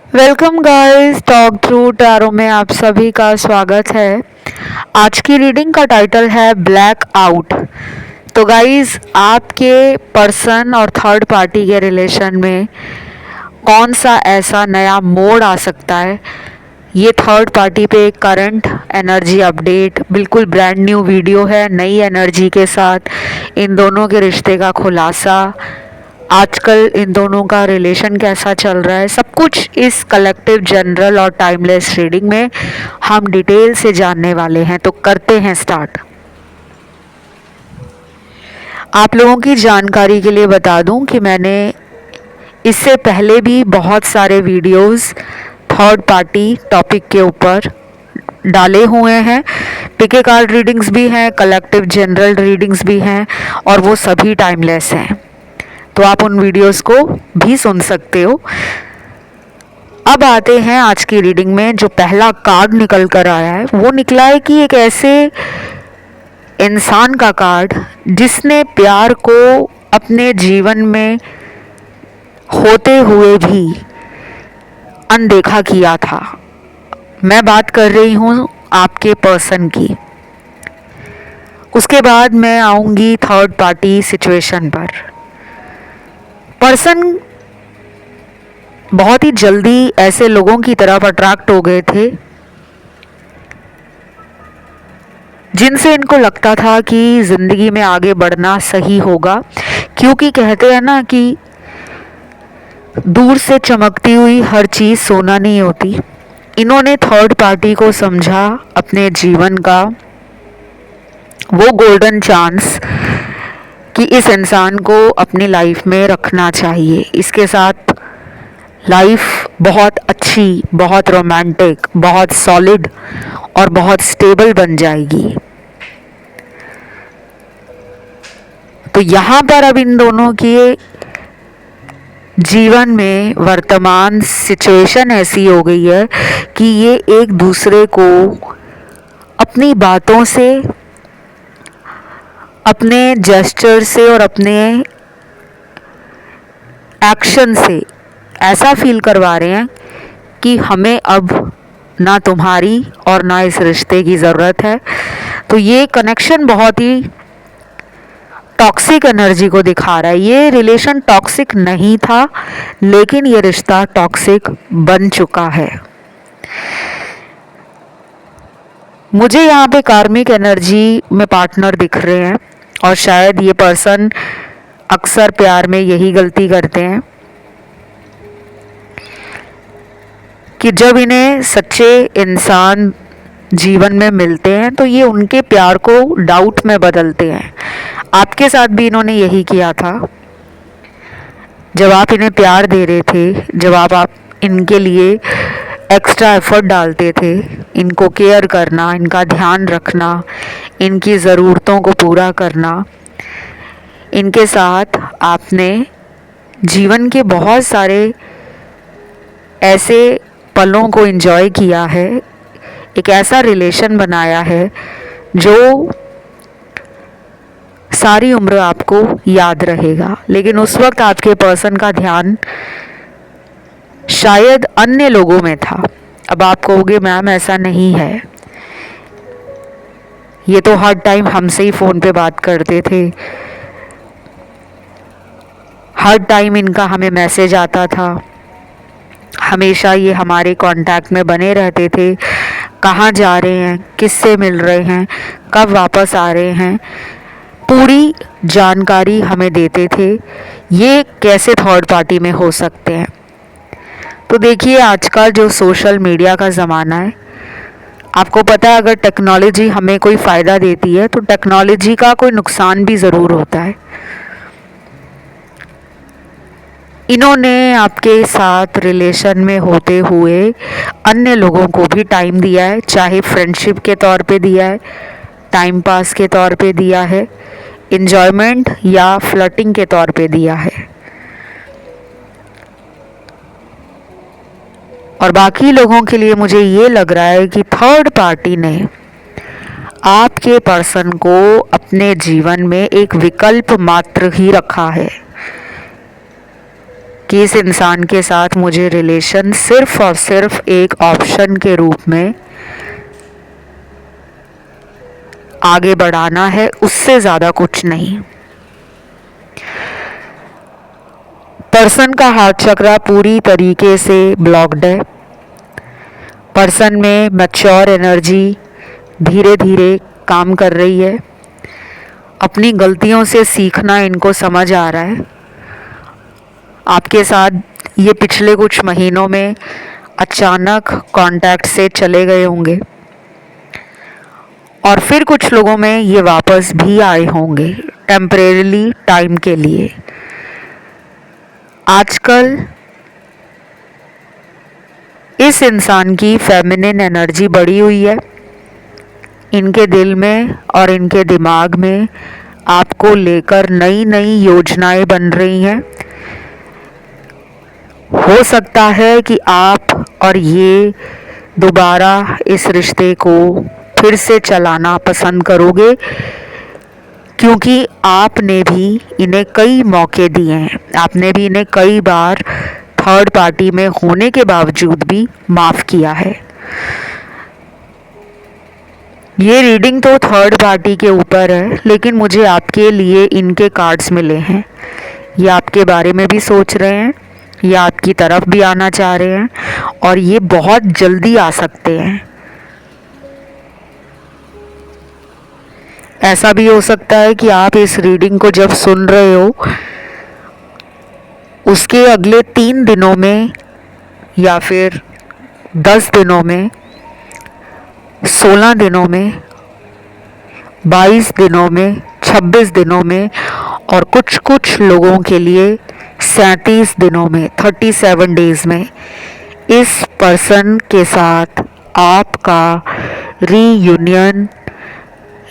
Welcome guys, talk through tarot में आप सभी का स्वागत है। आज की रीडिंग का टाइटल है ब्लैक आउट। तो गाइस, आपके पर्सन और थर्ड पार्टी के रिलेशन में कौन सा ऐसा नया मोड़ आ सकता है? ये थर्ड पार्टी पे करंट एनर्जी अपडेट, बिल्कुल ब्रांड न्यू वीडियो है नई एनर्जी के साथ इन दोनों के रिश्ते का खुलासा। आजकल इन दोनों का रिलेशन कैसा चल रहा है, सब कुछ इस कलेक्टिव जनरल और टाइमलेस रीडिंग में हम डिटेल से जानने वाले हैं। तो करते हैं स्टार्ट। आप लोगों की जानकारी के लिए बता दूं कि मैंने इससे पहले भी बहुत सारे वीडियोस थर्ड पार्टी टॉपिक के ऊपर डाले हुए हैं। पिके कार्ड रीडिंग्स भी हैं, कलेक्टिव जनरल रीडिंग्स भी हैं और वो सभी टाइमलेस हैं, तो आप उन वीडियोस को भी सुन सकते हो। अब आते हैं आज की रीडिंग में। जो पहला कार्ड निकल कर आया है वो निकला है कि एक ऐसे इंसान का कार्ड जिसने प्यार को अपने जीवन में होते हुए भी अनदेखा किया था। मैं बात कर रही हूँ आपके पर्सन की। उसके बाद मैं आऊंगी थर्ड पार्टी सिचुएशन पर। पर्सन बहुत ही जल्दी ऐसे लोगों की तरफ अट्रैक्ट हो गए थे जिनसे इनको लगता था कि ज़िंदगी में आगे बढ़ना सही होगा, क्योंकि कहते हैं ना कि दूर से चमकती हुई हर चीज़ सोना नहीं होती। इन्होंने थर्ड पार्टी को समझा अपने जीवन का वो गोल्डन चांस कि इस इंसान को अपनी लाइफ में रखना चाहिए। इसके साथ लाइफ बहुत अच्छी, बहुत रोमांटिक, बहुत सॉलिड और बहुत स्टेबल बन जाएगी। तो यहाँ पर अब इन दोनों के जीवन में वर्तमान सिचुएशन ऐसी हो गई है कि ये एक दूसरे को अपनी बातों से, अपने जेस्चर से और अपने एक्शन से ऐसा फील करवा रहे हैं कि हमें अब ना तुम्हारी और ना इस रिश्ते की ज़रूरत है। तो ये कनेक्शन बहुत ही टॉक्सिक एनर्जी को दिखा रहा है। ये रिलेशन टॉक्सिक नहीं था, लेकिन ये रिश्ता टॉक्सिक बन चुका है। मुझे यहाँ पे कार्मिक एनर्जी में पार्टनर दिख रहे हैं और शायद ये पर्सन अक्सर प्यार में यही गलती करते हैं कि जब इन्हें सच्चे इंसान जीवन में मिलते हैं तो ये उनके प्यार को डाउट में बदलते हैं। आपके साथ भी इन्होंने यही किया था। जब आप इन्हें प्यार दे रहे थे, जब आप इनके लिए एक्स्ट्रा एफर्ट डालते थे, इनको केयर करना, इनका ध्यान रखना, इनकी ज़रूरतों को पूरा करना, इनके साथ आपने जीवन के बहुत सारे ऐसे पलों को एंजॉय किया है, एक ऐसा रिलेशन बनाया है जो सारी उम्र आपको याद रहेगा। लेकिन उस वक्त आपके पर्सन का ध्यान शायद अन्य लोगों में था। अब आप कहोगे मैम ऐसा नहीं है, ये तो हर टाइम हमसे ही फ़ोन पे बात करते थे, हर टाइम इनका हमें मैसेज आता था, हमेशा ये हमारे कांटेक्ट में बने रहते थे, कहाँ जा रहे हैं, किससे मिल रहे हैं, कब वापस आ रहे हैं, पूरी जानकारी हमें देते थे। ये कैसे थर्ड पार्टी में हो सकते हैं? तो देखिए, आजकल जो सोशल मीडिया का ज़माना है, आपको पता है अगर टेक्नोलॉजी हमें कोई फ़ायदा देती है तो टेक्नोलॉजी का कोई नुकसान भी ज़रूर होता है। इन्होंने आपके साथ रिलेशन में होते हुए अन्य लोगों को भी टाइम दिया है, चाहे फ्रेंडशिप के तौर पे दिया है, टाइम पास के तौर पे दिया है, एंजॉयमेंट या फ्लर्टिंग के तौर पे दिया है। और बाकी लोगों के लिए मुझे ये लग रहा है कि थर्ड पार्टी ने आपके पर्सन को अपने जीवन में एक विकल्प मात्र ही रखा है। कि इस इंसान के साथ मुझे रिलेशन सिर्फ और सिर्फ एक ऑप्शन के रूप में आगे बढ़ाना है, उससे ज़्यादा कुछ नहीं। पर्सन का हार्ट चक्रा पूरी तरीके से ब्लॉक्ड है। पर्सन में मैच्योर एनर्जी धीरे धीरे काम कर रही है। अपनी गलतियों से सीखना इनको समझ आ रहा है। आपके साथ ये पिछले कुछ महीनों में अचानक कांटेक्ट से चले गए होंगे और फिर कुछ लोगों में ये वापस भी आए होंगे टेम्परेरीली, टाइम के लिए। आजकल इस इंसान की फेमिनिन एनर्जी बढ़ी हुई है। इनके दिल में और इनके दिमाग में आपको लेकर नई नई योजनाएं बन रही हैं। हो सकता है कि आप और ये दोबारा इस रिश्ते को फिर से चलाना पसंद करोगे, क्योंकि आपने भी इन्हें कई मौके दिए हैं। आपने भी इन्हें कई बार थर्ड पार्टी में होने के बावजूद भी माफ़ किया है। ये रीडिंग तो थर्ड पार्टी के ऊपर है, लेकिन मुझे आपके लिए इनके कार्ड्स मिले हैं। ये आपके बारे में भी सोच रहे हैं, ये आपकी तरफ भी आना चाह रहे हैं और ये बहुत जल्दी आ सकते हैं। ऐसा भी हो सकता है कि आप इस रीडिंग को जब सुन रहे हो उसके अगले 3 दिनों में या फिर 10 दिनों में, 16 दिनों में, 22 दिनों में, 26 दिनों में और कुछ कुछ लोगों के लिए 37 दिनों में, 37 डेज में इस पर्सन के साथ आपका रीयूनियन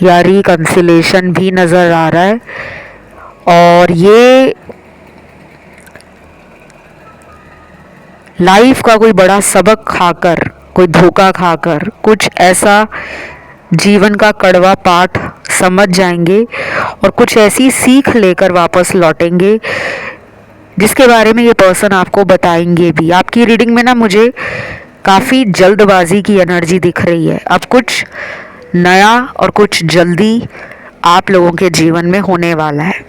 या रिकंसिलेशन भी नज़र आ रहा है। और ये लाइफ का कोई बड़ा सबक खाकर, कोई धोखा खाकर, कुछ ऐसा जीवन का कड़वा पाठ समझ जाएंगे और कुछ ऐसी सीख लेकर वापस लौटेंगे जिसके बारे में ये पर्सन आपको बताएंगे भी। आपकी रीडिंग में ना मुझे काफ़ी जल्दबाजी की एनर्जी दिख रही है। अब कुछ नया और कुछ जल्दी आप लोगों के जीवन में होने वाला है।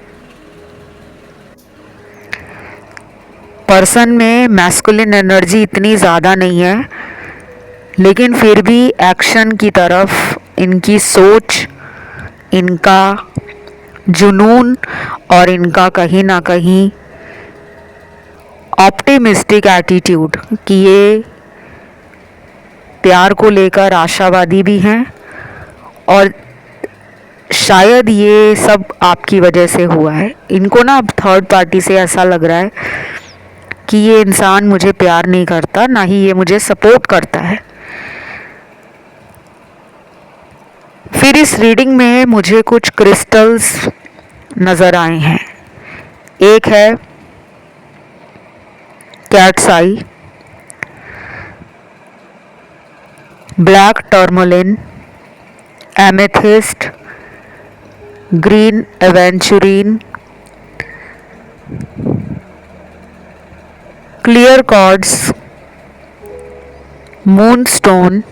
पर्सन में मैस्कुलिन एनर्जी इतनी ज़्यादा नहीं है, लेकिन फिर भी एक्शन की तरफ इनकी सोच, इनका जुनून और इनका कहीं ना कहीं ऑप्टिमिस्टिक एटीट्यूड कि ये प्यार को लेकर आशावादी भी हैं और शायद ये सब आपकी वजह से हुआ है। इनको ना अब थर्ड पार्टी से ऐसा लग रहा है कि ये इंसान मुझे प्यार नहीं करता, ना ही ये मुझे सपोर्ट करता है। फिर इस रीडिंग में मुझे कुछ क्रिस्टल्स नज़र आए हैं। एक है cat's eye, black tourmaline, amethyst, green aventurine, clear quartz, moonstone,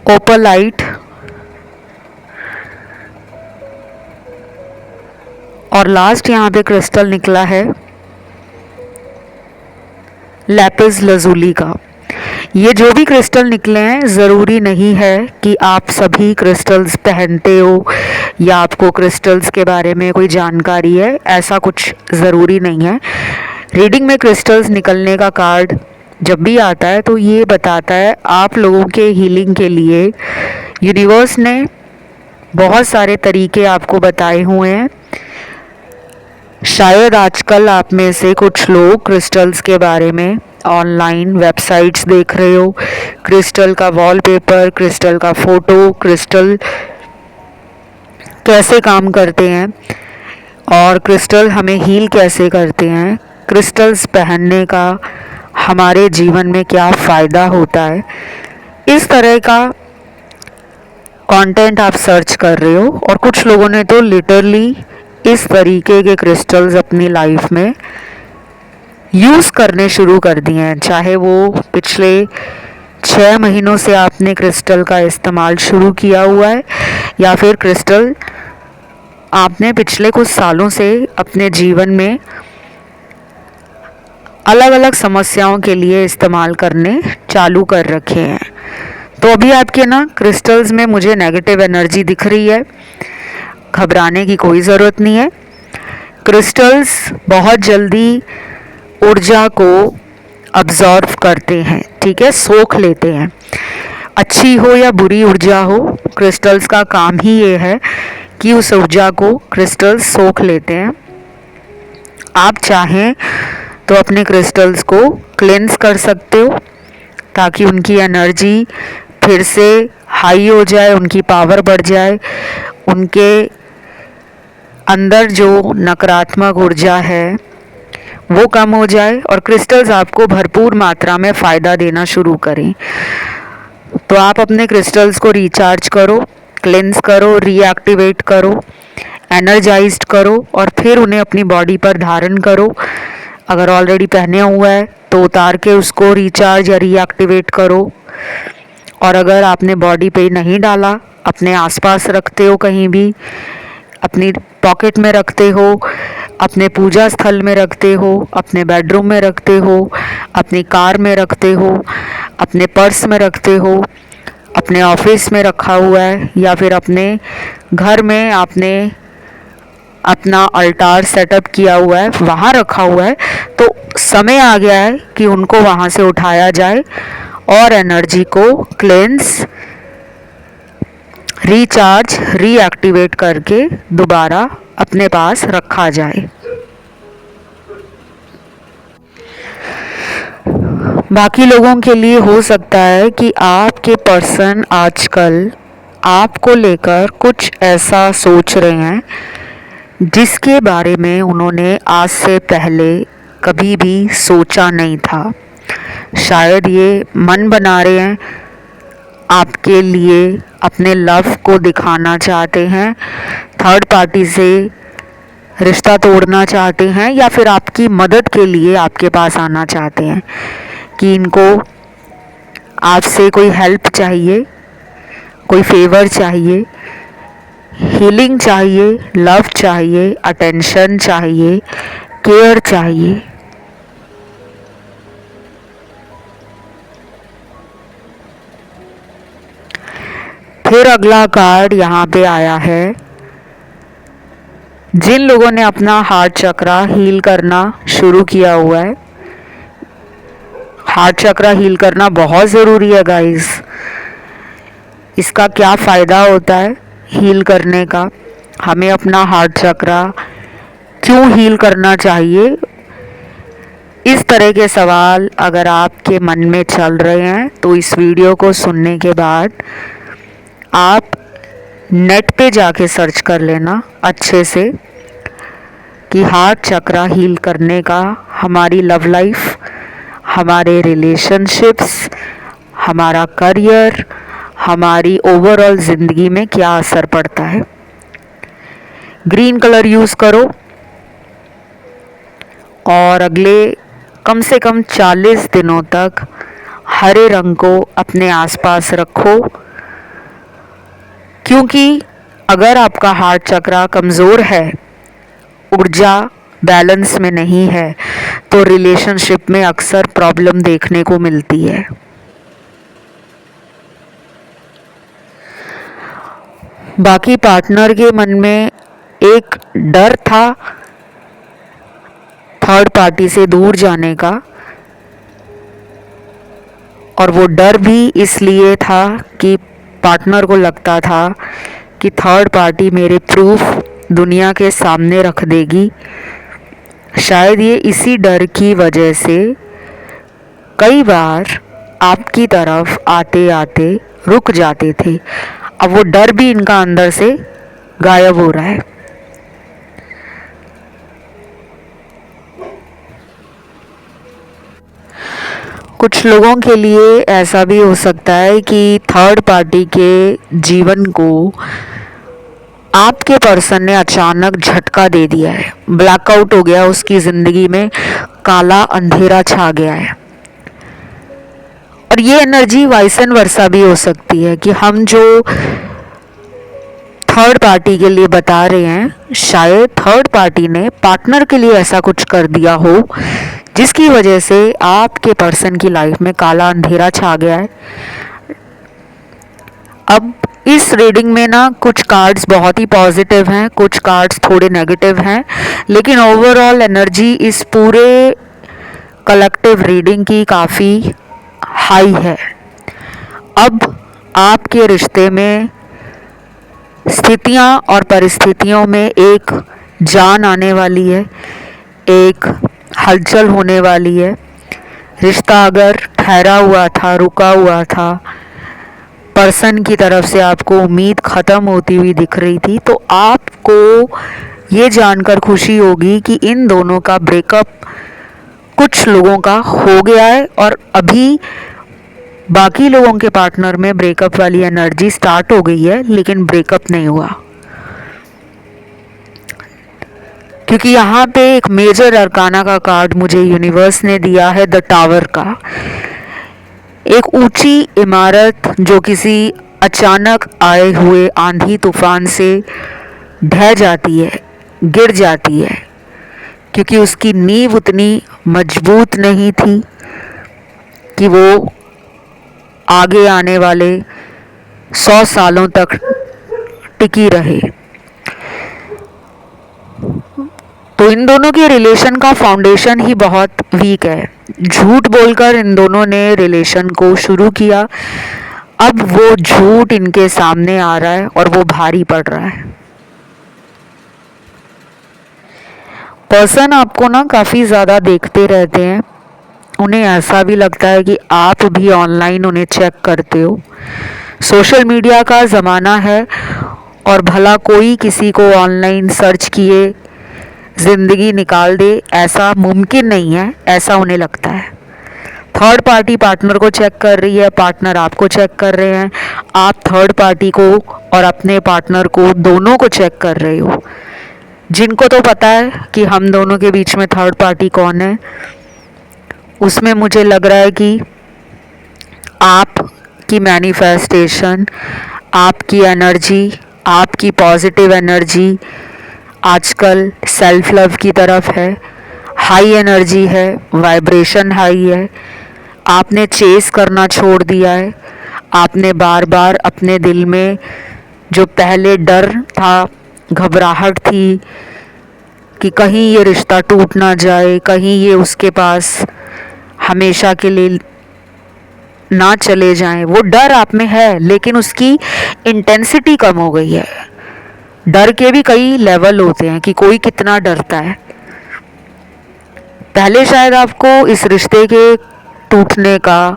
opalite और लास्ट यहाँ पे क्रिस्टल निकला है लैपिस लजूली का। ये जो भी क्रिस्टल निकले हैं, ज़रूरी नहीं है कि आप सभी क्रिस्टल्स पहनते हो या आपको क्रिस्टल्स के बारे में कोई जानकारी है, ऐसा कुछ ज़रूरी नहीं है। रीडिंग में क्रिस्टल्स निकलने का कार्ड जब भी आता है तो ये बताता है आप लोगों के हीलिंग के लिए यूनिवर्स ने बहुत सारे तरीके आपको बताए हुए हैं। शायद आजकल आप में से कुछ लोग क्रिस्टल्स के बारे में ऑनलाइन वेबसाइट्स देख रहे हो, क्रिस्टल का वॉलपेपर, क्रिस्टल का फ़ोटो, क्रिस्टल कैसे काम करते हैं और क्रिस्टल हमें हील कैसे करते हैं, क्रिस्टल्स पहनने का हमारे जीवन में क्या फ़ायदा होता है, इस तरह का कंटेंट आप सर्च कर रहे हो। और कुछ लोगों ने तो लिटरली इस तरीके के क्रिस्टल्स अपनी लाइफ में यूज़ करने शुरू कर दिए हैं। चाहे वो पिछले 6 महीनों से आपने क्रिस्टल का इस्तेमाल शुरू किया हुआ है या फिर क्रिस्टल आपने पिछले कुछ सालों से अपने जीवन में अलग अलग समस्याओं के लिए इस्तेमाल करने चालू कर रखे हैं। तो अभी आपके ना क्रिस्टल्स में मुझे नेगेटिव एनर्जी दिख रही है। घबराने की कोई ज़रूरत नहीं है। क्रिस्टल्स बहुत जल्दी ऊर्जा को अब्जॉर्व करते हैं, ठीक है, सोख लेते हैं। अच्छी हो या बुरी ऊर्जा हो, क्रिस्टल्स का काम ही ये है कि उस ऊर्जा को क्रिस्टल्स सोख लेते हैं। आप चाहें तो अपने क्रिस्टल्स को क्लेंस कर सकते हो ताकि उनकी एनर्जी फिर से हाई हो जाए, उनकी पावर बढ़ जाए, उनके अंदर जो नकारात्मक ऊर्जा है वो कम हो जाए और क्रिस्टल्स आपको भरपूर मात्रा में फ़ायदा देना शुरू करें। तो आप अपने क्रिस्टल्स को रिचार्ज करो, क्लेंस करो, रीएक्टिवेट करो, एनर्जाइज्ड करो और फिर उन्हें अपनी बॉडी पर धारण करो। अगर ऑलरेडी पहने हुआ है तो उतार के उसको रिचार्ज या रीएक्टिवेट करो। और अगर आपने बॉडी पे नहीं डाला, अपने आसपास रखते हो, कहीं भी अपनी पॉकेट में रखते हो, अपने पूजा स्थल में रखते हो, अपने बेडरूम में रखते हो, अपनी कार में रखते हो, अपने पर्स में रखते हो, अपने ऑफिस में रखा हुआ है या फिर अपने घर में आपने अपना अल्टार सेटअप किया हुआ है, वहाँ रखा हुआ है, तो समय आ गया है कि उनको वहाँ से उठाया जाए और एनर्जी को क्लेंस, रिचार्ज, रीएक्टिवेट करके दोबारा अपने पास रखा जाए। बाकी लोगों के लिए हो सकता है कि आपके पर्सन आजकल आपको लेकर कुछ ऐसा सोच रहे हैं जिसके बारे में उन्होंने आज से पहले कभी भी सोचा नहीं था। शायद ये मन बना रहे हैं आपके लिए, अपने लव को दिखाना चाहते हैं, थर्ड पार्टी से रिश्ता तोड़ना चाहते हैं या फिर आपकी मदद के लिए आपके पास आना चाहते हैं कि इनको आपसे कोई हेल्प चाहिए, कोई फेवर चाहिए, हीलिंग चाहिए, लव चाहिए, अटेंशन चाहिए, केयर चाहिए। फिर अगला कार्ड यहाँ पे आया है, जिन लोगों ने अपना हार्ट चक्रा हील करना शुरू किया हुआ है। हार्ट चक्रा हील करना बहुत ज़रूरी है गाइस। इसका क्या फ़ायदा होता है हील करने का, हमें अपना हार्ट चक्रा क्यों हील करना चाहिए, इस तरह के सवाल अगर आपके मन में चल रहे हैं तो इस वीडियो को सुनने के बाद आप नेट पे जाके सर्च कर लेना अच्छे से कि हार्ट चक्रा हील करने का हमारी लव लाइफ, हमारे रिलेशनशिप्स, हमारा करियर, हमारी ओवरऑल ज़िंदगी में क्या असर पड़ता है। ग्रीन कलर यूज़ करो और अगले कम से कम 40 दिनों तक हरे रंग को अपने आसपास रखो, क्योंकि अगर आपका हार्ट चक्रा कमज़ोर है, ऊर्जा बैलेंस में नहीं है, तो रिलेशनशिप में अक्सर प्रॉब्लम देखने को मिलती है। बाकी पार्टनर के मन में एक डर था थर्ड पार्टी से दूर जाने का, और वो डर भी इसलिए था कि पार्टनर को लगता था कि थर्ड पार्टी मेरे प्रूफ दुनिया के सामने रख देगी। शायद ये इसी डर की वजह से कई बार आपकी तरफ आते आते रुक जाते थे। अब वो डर भी इनका अंदर से गायब हो रहा है। कुछ लोगों के लिए ऐसा भी हो सकता है कि थर्ड पार्टी के जीवन को आपके पर्सन ने अचानक झटका दे दिया है, ब्लैकआउट हो गया, उसकी जिंदगी में काला अंधेरा छा गया है। और ये एनर्जी वाइस एंड वर्सा भी हो सकती है कि हम जो थर्ड पार्टी के लिए बता रहे हैं, शायद थर्ड पार्टी ने पार्टनर के लिए ऐसा कुछ कर दिया हो जिसकी वजह से आपके पर्सन की लाइफ में काला अंधेरा छा गया है। अब इस रीडिंग में ना कुछ कार्ड्स बहुत ही पॉजिटिव हैं, कुछ कार्ड्स थोड़े नेगेटिव हैं, लेकिन ओवरऑल एनर्जी इस पूरे कलेक्टिव रीडिंग की काफ़ी हाई है। अब आपके रिश्ते में स्थितियां और परिस्थितियों में एक जान आने वाली है, एक हलचल होने वाली है। रिश्ता अगर ठहरा हुआ था, रुका हुआ था, पर्सन की तरफ से आपको उम्मीद ख़त्म होती हुई दिख रही थी, तो आपको ये जानकर खुशी होगी कि इन दोनों का ब्रेकअप कुछ लोगों का हो गया है और अभी बाकी लोगों के पार्टनर में ब्रेकअप वाली एनर्जी स्टार्ट हो गई है, लेकिन ब्रेकअप नहीं हुआ। क्योंकि यहाँ पे एक मेजर अरकाना का कार्ड मुझे यूनिवर्स ने दिया है, द टावर का। एक ऊंची इमारत जो किसी अचानक आए हुए आंधी तूफान से ढह जाती है, गिर जाती है, क्योंकि उसकी नींव उतनी मजबूत नहीं थी कि वो आगे आने वाले 100 सालों तक टिकी रहे। तो इन दोनों के रिलेशन का फाउंडेशन ही बहुत वीक है। झूठ बोलकर इन दोनों ने रिलेशन को शुरू किया, अब वो झूठ इनके सामने आ रहा है और वो भारी पड़ रहा है। पर्सन आपको ना काफ़ी ज़्यादा देखते रहते हैं, उन्हें ऐसा भी लगता है कि आप भी ऑनलाइन उन्हें चेक करते हो। सोशल मीडिया का ज़माना है और भला कोई किसी को ऑनलाइन सर्च किए ज़िंदगी निकाल दे, ऐसा मुमकिन नहीं है, ऐसा उन्हें लगता है। थर्ड पार्टी पार्टनर को चेक कर रही है, पार्टनर आपको चेक कर रहे हैं, आप थर्ड पार्टी को और अपने पार्टनर को दोनों को चेक कर रहे हो। जिनको तो पता है कि हम दोनों के बीच में थर्ड पार्टी कौन है, उसमें मुझे लग रहा है कि आपकी मैनिफेस्टेशन, आपकी एनर्जी, आपकी पॉजिटिव एनर्जी आजकल सेल्फ लव की तरफ है, हाई एनर्जी है, वाइब्रेशन हाई है। आपने चेस करना छोड़ दिया है, आपने बार बार अपने दिल में जो पहले डर था, घबराहट थी कि कहीं ये रिश्ता टूट ना जाए, कहीं ये उसके पास हमेशा के लिए ना चले जाएं, वो डर आप में है, लेकिन उसकी इंटेंसिटी कम हो गई है। डर के भी कई लेवल होते हैं कि कोई कितना डरता है। पहले शायद आपको इस रिश्ते के टूटने का,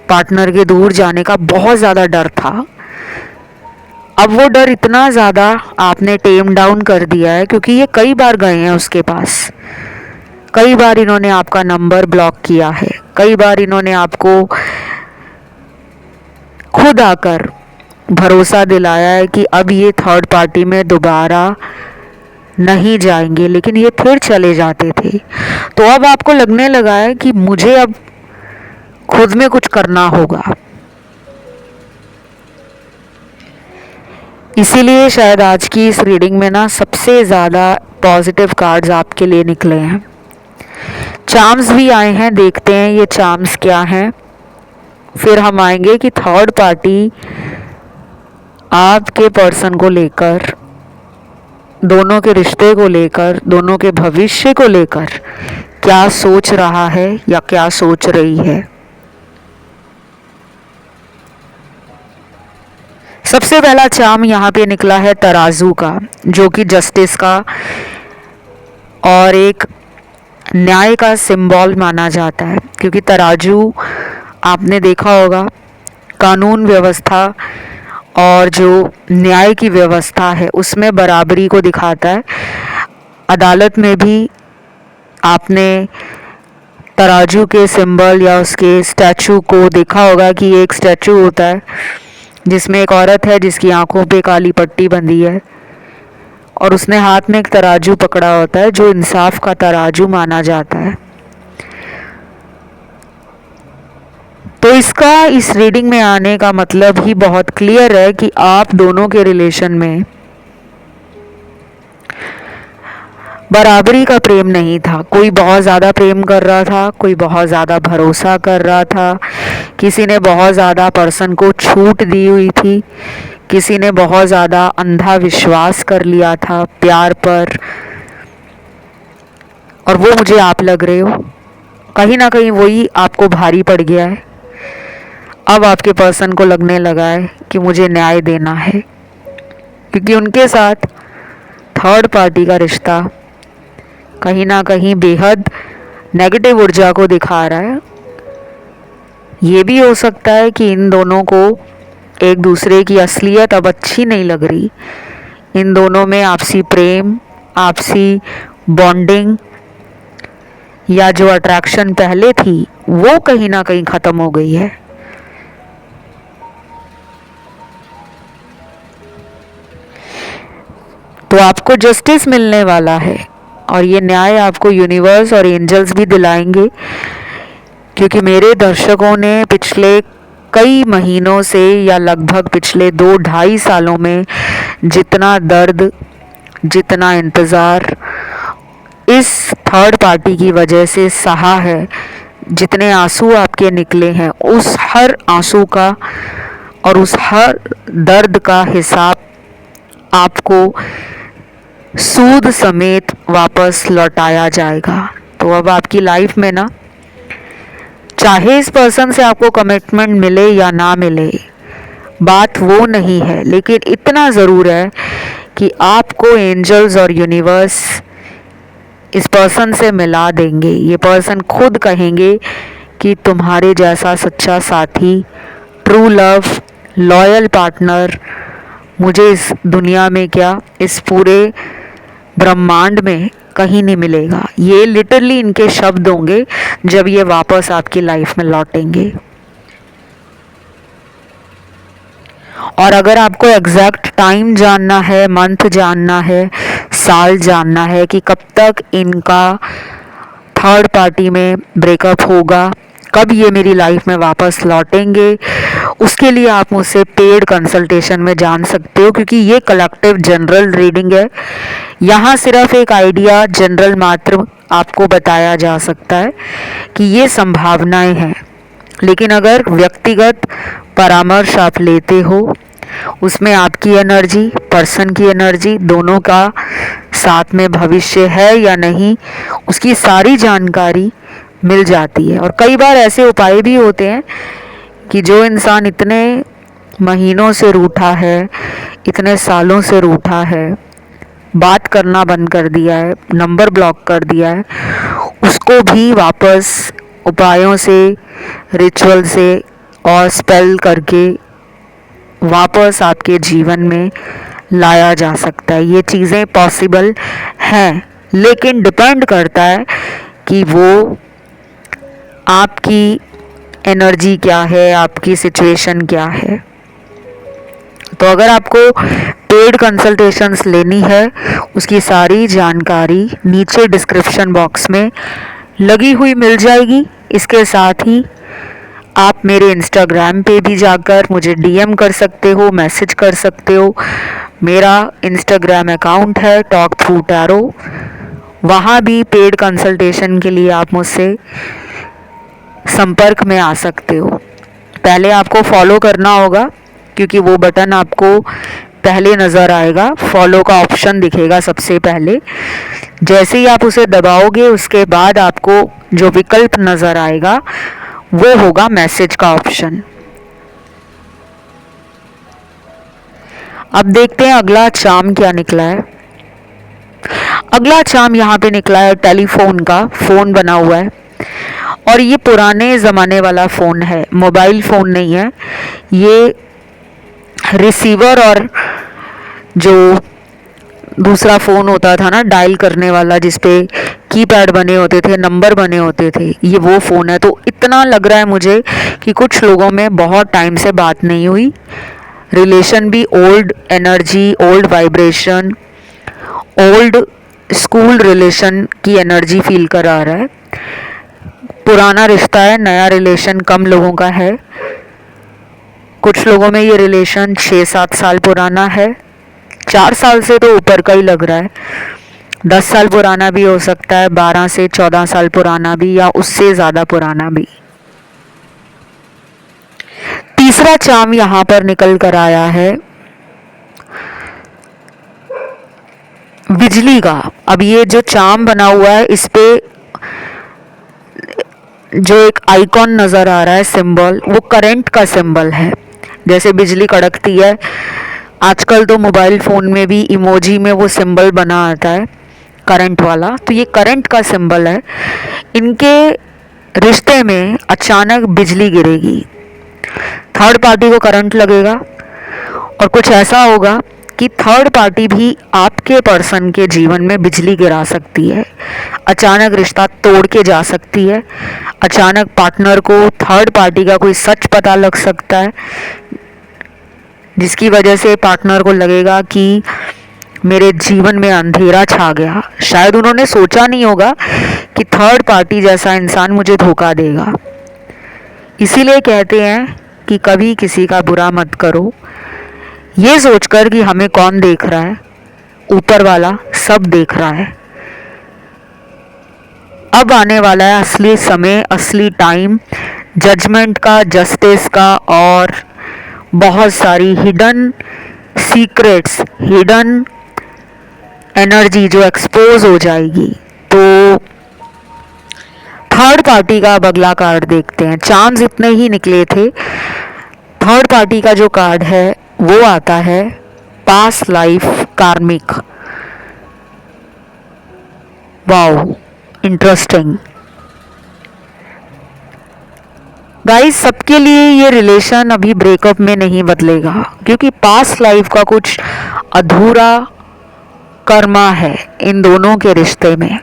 पार्टनर के दूर जाने का बहुत ज़्यादा डर था। अब वो डर इतना ज़्यादा आपने टेम डाउन कर दिया है, क्योंकि ये कई बार गए हैं उसके पास, कई बार इन्होंने आपका नंबर ब्लॉक किया है, कई बार इन्होंने आपको खुद आकर भरोसा दिलाया है कि अब ये थर्ड पार्टी में दोबारा नहीं जाएंगे, लेकिन ये फिर चले जाते थे। तो अब आपको लगने लगा है कि मुझे अब खुद में कुछ करना होगा। इसीलिए शायद आज की इस रीडिंग में ना सबसे ज़्यादा पॉजिटिव कार्ड्स आपके लिए निकले हैं। चार्म्स भी आए हैं, देखते हैं ये चार्म्स क्या हैं। फिर हम आएंगे कि थर्ड पार्टी आपके पर्सन को लेकर, दोनों के रिश्ते को लेकर, दोनों के भविष्य को लेकर क्या सोच रहा है या क्या सोच रही है। सबसे पहला चार्म यहाँ पे निकला है तराजू का, जो कि जस्टिस का और एक न्याय का सिंबल माना जाता है, क्योंकि तराजू आपने देखा होगा कानून व्यवस्था और जो न्याय की व्यवस्था है उसमें बराबरी को दिखाता है। अदालत में भी आपने तराजू के सिंबल या उसके स्टैचू को देखा होगा कि एक स्टैचू होता है जिसमें एक औरत है जिसकी आंखों पे काली पट्टी बंधी है, और उसने हाथ में एक तराजू पकड़ा होता है जो इंसाफ का तराजू माना जाता है। तो इसका इस रीडिंग में आने का मतलब ही बहुत क्लियर है कि आप दोनों के रिलेशन में बराबरी का प्रेम नहीं था। कोई बहुत ज़्यादा प्रेम कर रहा था, कोई बहुत ज़्यादा भरोसा कर रहा था, किसी ने बहुत ज़्यादा पर्सन को छूट दी हुई थी, किसी ने बहुत ज़्यादा अंधा विश्वास कर लिया था प्यार पर। और वो मुझे आप लग रहे हो, कहीं ना कहीं वही आपको भारी पड़ गया है। अब आपके पर्सन को लगने लगा है कि मुझे न्याय देना है, क्योंकि उनके साथ थर्ड पार्टी का रिश्ता कहीं ना कहीं बेहद नेगेटिव ऊर्जा को दिखा रहा है। ये भी हो सकता है कि इन दोनों को एक दूसरे की असलियत अब अच्छी नहीं लग रही। इन दोनों में आपसी प्रेम, आपसी बॉन्डिंग या जो अट्रैक्शन पहले थी वो कहीं ना कहीं ख़त्म हो गई है। तो आपको जस्टिस मिलने वाला है और ये न्याय आपको यूनिवर्स और एंजल्स भी दिलाएंगे, क्योंकि मेरे दर्शकों ने पिछले कई महीनों से या लगभग पिछले 2-2.5 सालों में जितना दर्द, जितना इंतज़ार इस थर्ड पार्टी की वजह से सहा है, जितने आंसू आपके निकले हैं, उस हर आंसू का और उस हर दर्द का हिसाब आपको सूद समेत वापस लौटाया जाएगा। तो अब आपकी लाइफ में ना, चाहे इस पर्सन से आपको कमिटमेंट मिले या ना मिले, बात वो नहीं है, लेकिन इतना ज़रूर है कि आपको एंजल्स और यूनिवर्स इस पर्सन से मिला देंगे। ये पर्सन खुद कहेंगे कि तुम्हारे जैसा सच्चा साथी, ट्रू लव, लॉयल पार्टनर मुझे इस दुनिया में क्या, इस पूरे ब्रह्मांड में कहीं नहीं मिलेगा। ये लिटरली इनके शब्द होंगे जब ये वापस आपकी लाइफ में लौटेंगे। और अगर आपको एग्जैक्ट टाइम जानना है, मंथ जानना है, साल जानना है कि कब तक इनका थर्ड पार्टी में ब्रेकअप होगा, कब ये मेरी लाइफ में वापस लौटेंगे, उसके लिए आप मुझसे पेड कंसल्टेशन में जान सकते हो, क्योंकि ये कलेक्टिव जनरल रीडिंग है। यहाँ सिर्फ एक आइडिया जनरल मात्र आपको बताया जा सकता है कि ये संभावनाएं हैं, लेकिन अगर व्यक्तिगत परामर्श आप लेते हो, उसमें आपकी एनर्जी, पर्सन की एनर्जी, दोनों का साथ में भविष्य है या नहीं, उसकी सारी जानकारी मिल जाती है। और कई बार ऐसे उपाय भी होते हैं कि जो इंसान इतने महीनों से रूठा है, इतने सालों से रूठा है, बात करना बंद कर दिया है, नंबर ब्लॉक कर दिया है, उसको भी वापस उपायों से, रिचुअल से और स्पेल करके वापस आपके जीवन में लाया जा सकता है। ये चीज़ें पॉसिबल हैं, लेकिन डिपेंड करता है कि वो आपकी एनर्जी क्या है, आपकी सिचुएशन क्या है। तो अगर आपको पेड कंसल्टेशंस लेनी है, उसकी सारी जानकारी नीचे डिस्क्रिप्शन बॉक्स में लगी हुई मिल जाएगी। इसके साथ ही आप मेरे इंस्टाग्राम पे भी जाकर मुझे डीएम कर सकते हो, मैसेज कर सकते हो। मेरा इंस्टाग्राम अकाउंट है टॉक थ्रू टैरो, वहाँ भी पेड कंसल्टेशन के लिए आप मुझसे संपर्क में आ सकते हो। पहले आपको फॉलो करना होगा, क्योंकि वो बटन आपको पहले नज़र आएगा, फॉलो का ऑप्शन दिखेगा सबसे पहले। जैसे ही आप उसे दबाओगे, उसके बाद आपको जो विकल्प नज़र आएगा वो होगा मैसेज का ऑप्शन। अब देखते हैं अगला चार्म क्या निकला है। अगला चार्म यहाँ पे निकला है टेलीफोन का। फ़ोन बना हुआ है और ये पुराने ज़माने वाला फ़ोन है, मोबाइल फ़ोन नहीं है। ये रिसीवर और जो दूसरा फ़ोन होता था ना डायल करने वाला, जिसपे कीपैड बने होते थे, नंबर बने होते थे, ये वो फ़ोन है। तो इतना लग रहा है मुझे कि कुछ लोगों में बहुत टाइम से बात नहीं हुई, रिलेशन भी old energy, old vibration, old school relation की एनर्जी फील करा रहा है। पुराना रिश्ता है, नया रिलेशन कम लोगों का है। कुछ लोगों में ये रिलेशन 6-7 साल पुराना है, 4 साल से तो ऊपर का ही लग रहा है। 10 साल पुराना भी हो सकता है, 12 से 14 साल पुराना भी, या उससे ज़्यादा पुराना भी। तीसरा चार्म यहाँ पर निकल कर आया है बिजली का। अब ये जो चार्म बना हुआ है, इस पे जो एक आइकॉन नज़र आ रहा है, सिंबल, वो करंट का सिंबल है। जैसे बिजली कड़कती है, आजकल तो मोबाइल फ़ोन में भी इमोजी में वो सिंबल बना आता है करंट वाला, तो ये करंट का सिंबल है। इनके रिश्ते में अचानक बिजली गिरेगी, थर्ड पार्टी को करंट लगेगा, और कुछ ऐसा होगा कि थर्ड पार्टी भी आपके पर्सन के जीवन में बिजली गिरा सकती है। अचानक रिश्ता तोड़ के जा सकती है। अचानक पार्टनर को थर्ड पार्टी का कोई सच पता लग सकता है, जिसकी वजह से पार्टनर को लगेगा कि मेरे जीवन में अंधेरा छा गया। शायद उन्होंने सोचा नहीं होगा कि थर्ड पार्टी जैसा इंसान मुझे धोखा देगा। इसीलिए कहते हैं कि कभी किसी का बुरा मत करो, ये सोचकर कि हमें कौन देख रहा है, ऊपर वाला सब देख रहा है। अब आने वाला है असली समय, असली टाइम, जजमेंट का, जस्टिस का, और बहुत सारी हिडन सीक्रेट्स, हिडन एनर्जी जो एक्सपोज हो जाएगी। तो थर्ड पार्टी का अब अगला कार्ड देखते हैं। चांस इतने ही निकले थे। थर्ड पार्टी का जो कार्ड है वो आता है पास्ट लाइफ कार्मिक। Wow, interesting guys. सबके लिए ये रिलेशन अभी ब्रेकअप में नहीं बदलेगा, क्योंकि पास्ट लाइफ का कुछ अधूरा कर्मा है इन दोनों के रिश्ते में।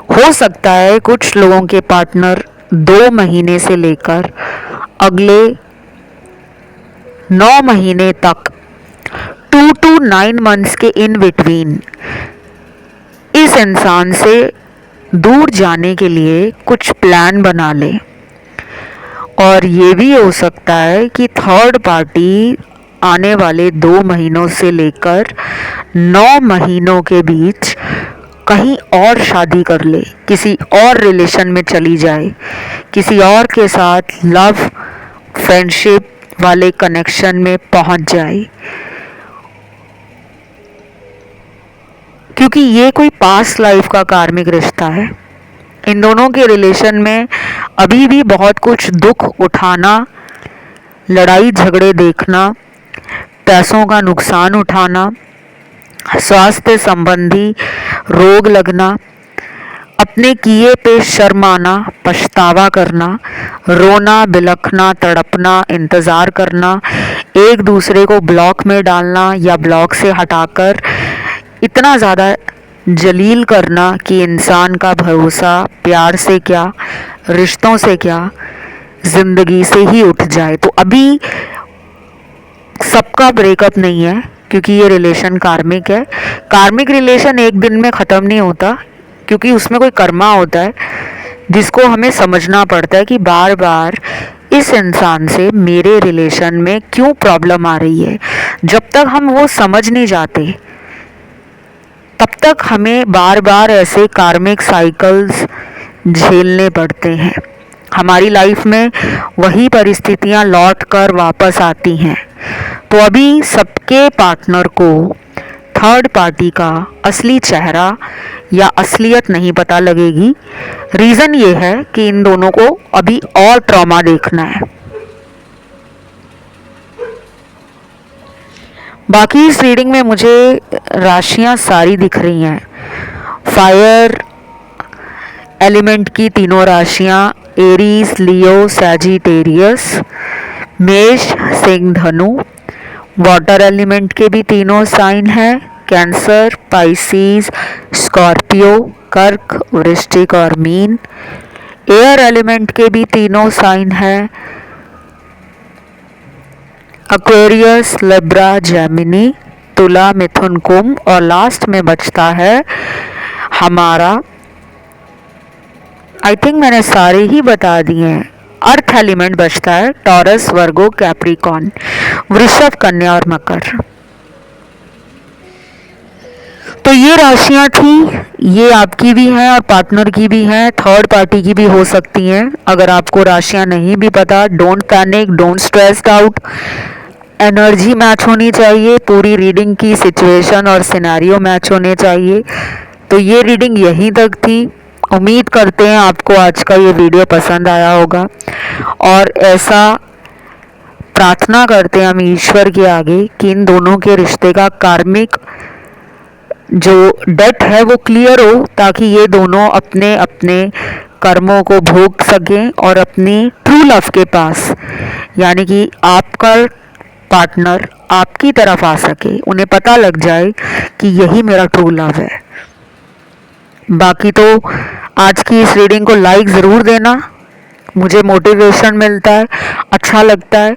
हो सकता है कुछ लोगों के पार्टनर 2 महीने से लेकर अगले 9 महीने तक, 2 to 9 months के इन बिटवीन इस इंसान से दूर जाने के लिए कुछ प्लान बना ले। और ये भी हो सकता है कि थर्ड पार्टी आने वाले 2 महीनों से लेकर 9 महीनों के बीच कहीं और शादी कर ले, किसी और रिलेशन में चली जाए, किसी और के साथ लव फ्रेंडशिप वाले कनेक्शन में पहुंच जाए, क्योंकि ये कोई पास्ट लाइफ का कार्मिक रिश्ता है। इन दोनों के रिलेशन में अभी भी बहुत कुछ दुख उठाना, लड़ाई झगड़े देखना, पैसों का नुकसान उठाना, स्वास्थ्य संबंधी रोग लगना, अपने किए पे शर्माना, पछतावा करना, रोना, बिलखना, तड़पना, इंतज़ार करना, एक दूसरे को ब्लॉक में डालना या ब्लॉक से हटाकर इतना ज़्यादा जलील करना कि इंसान का भरोसा प्यार से क्या, रिश्तों से क्या, ज़िंदगी से ही उठ जाए। तो अभी सबका ब्रेकअप नहीं है, क्योंकि ये रिलेशन कार्मिक है। कार्मिक रिलेशन एक दिन में ख़त्म नहीं होता, क्योंकि उसमें कोई कर्मा होता है जिसको हमें समझना पड़ता है कि बार बार इस इंसान से मेरे रिलेशन में क्यों प्रॉब्लम आ रही है। जब तक हम वो समझ नहीं जाते तब तक हमें बार बार ऐसे कार्मिक साइकिल्स झेलने पड़ते हैं। हमारी लाइफ में वही परिस्थितियां लौट कर वापस आती हैं। तो अभी सबके पार्टनर को थर्ड पार्टी का असली चेहरा या असलियत नहीं पता लगेगी। रीज़न ये है कि इन दोनों को अभी और ट्रॉमा देखना है। बाकी इस रीडिंग में मुझे राशियां सारी दिख रही हैं। फायर एलिमेंट की तीनों राशियां, एरीज, लियो, सैजिटेरियस, मेष, सिंह, धनु। वाटर एलिमेंट के भी तीनों साइन हैं, कैंसर, पाइसिस, स्कॉर्पियो, कर्क, वृश्चिक और मीन। एयर एलिमेंट के भी तीनों साइन हैं, एक्वेरियस, लिब्रा, जेमिनी। तुला, मिथुन, कुंभ, और लास्ट में बचता है हमारा, आई थिंक मैंने सारे ही बता दिए हैं, अर्थ एलिमेंट बचता है, टॉरस, वर्गो, कैप्रिकॉर्न, वृषभ, कन्या और मकर। तो ये राशियां थी, ये आपकी भी हैं और पार्टनर की भी हैं, थर्ड पार्टी की भी हो सकती हैं। अगर आपको राशियां नहीं भी पता, don't panic, don't stressed out, energy match होनी चाहिए, पूरी रीडिंग की सिचुएशन और सिनेरियो मैच होने चाहिए। तो ये रीडिंग यहीं तक थी। उम्मीद करते हैं आपको आज का ये वीडियो पसंद आया होगा, और ऐसा प्रार्थना करते हैं हम ईश्वर के आगे कि इन दोनों के रिश्ते का कार्मिक जो डेट है वो क्लियर हो, ताकि ये दोनों अपने अपने कर्मों को भोग सकें और अपनी ट्रू लव के पास, यानी कि आपका पार्टनर आपकी तरफ आ सके, उन्हें पता लग जाए कि यही मेरा ट्रू लव है। बाकी तो आज की इस रीडिंग को लाइक ज़रूर देना, मुझे मोटिवेशन मिलता है, अच्छा लगता है,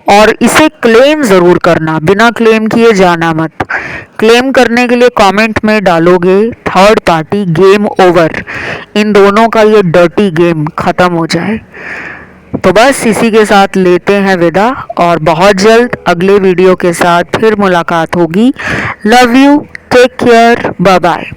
और इसे क्लेम ज़रूर करना, बिना क्लेम किए जाना मत। क्लेम करने के लिए कमेंट में डालोगे थर्ड पार्टी, गेम ओवर, इन दोनों का ये डर्टी गेम ख़त्म हो जाए। तो बस इसी के साथ लेते हैं विदा, और बहुत जल्द अगले वीडियो के साथ फिर मुलाकात होगी। Love you, take care, bye bye.